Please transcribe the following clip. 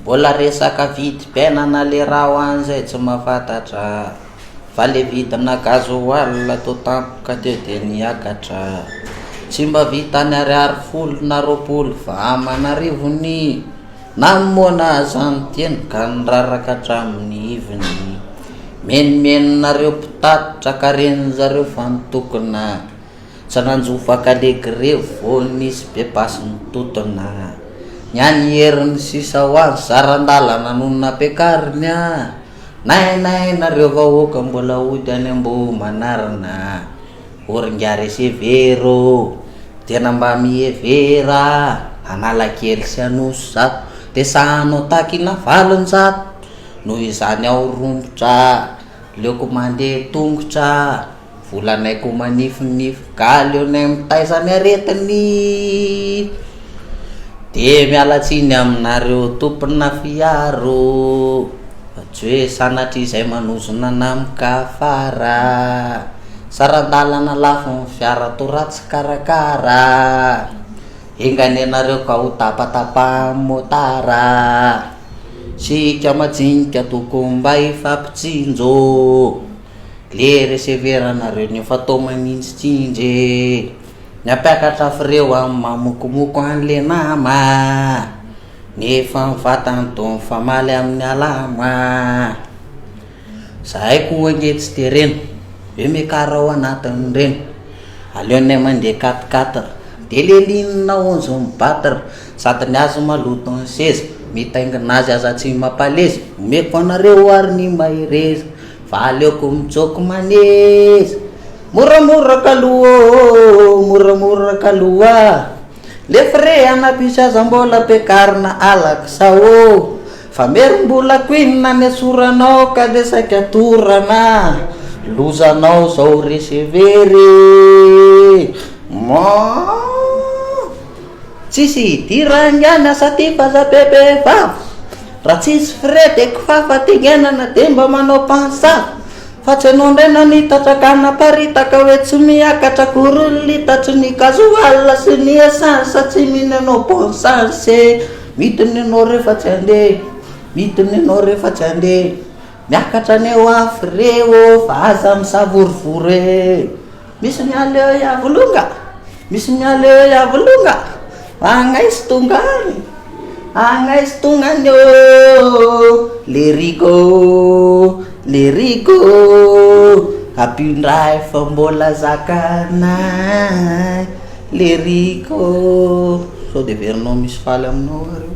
Mbola resaka vidim-piainana le raha ho an'izay tsy mahafantatra. Fa le vidina gasoil atao tampoka teo de niakatra. Tsy mba vitany 20 na 20 fa aman'arivony namoana zany teny ka niraraka hatramin'ny iviny. Menimeninareo mpitatitra ka ren'zareo fantokona. Tsy nanjofaka legreo vo nisy be pasy nitotona. Nyany herin'ny sisa ho azy sarandalana noho nampiakariny a. Nay nareo vahoaka mbola hody any ambo manarina. Oringary severo tena mba mihevera Analakely sy Anosy zato de sahanao takina valonjato. Noho izany aho rombotra leoko mandeha tongotra. Volanaiko manifinify galy eo nay mitaizany aretiny. De mialatsiny aminareo tompona fiaro. Tsy hoe sanatry izay manozona namika afara. Sarandalana lafo ny fiara to ratsy karakara. Engany anareo ka ho tapatapa motara. Sika majinika toko mba ifampitsinjo. Le reseveranareo nefa tao manindritsindry. Nampiakatra fireo amin'ny mamokomoko an'le nama. Nefa ny vatany toa mifamaly amin'ny alama. Zahay koa angetsy de reny hoe mekara ao anatin' reny. Aleonay mandeha 4x4 de le linina 11 mibatatra. Sady ny azo maloto ny seza mitaingina azy aza tsy mampaleza. Omeko anareo ary ny mahireza fa aleoko mijoko maneza. Moramora kaloha le fre anapisy aza mbola bekarina alaka sao. Fa merim-bola queen ny soranao ka de saika atorana. Lozanao zao resevery tsisy hidirany any asa ty fa za bebe vava. Raha tsisy fre de kifafa tingenana de mba manao pansava. Fa tsy anao ndray nanitatra paritaka hoe tsy miakatra kory litatry ny gasoil sy ny essence tsy mihinanao bonsanse. Midiny anao rehefa tsy andeha, midiny anao rehefa tsy andeha. Miakatra aneo afireo fa aza misavorivory. Misy mialeo yavolonga, misy mialeo yavolonga. Angaizy tongany, angaizy tongany o. Leriko ampindray fa mbola zakanay. Leriko sao de verinao misy faly aminao areo.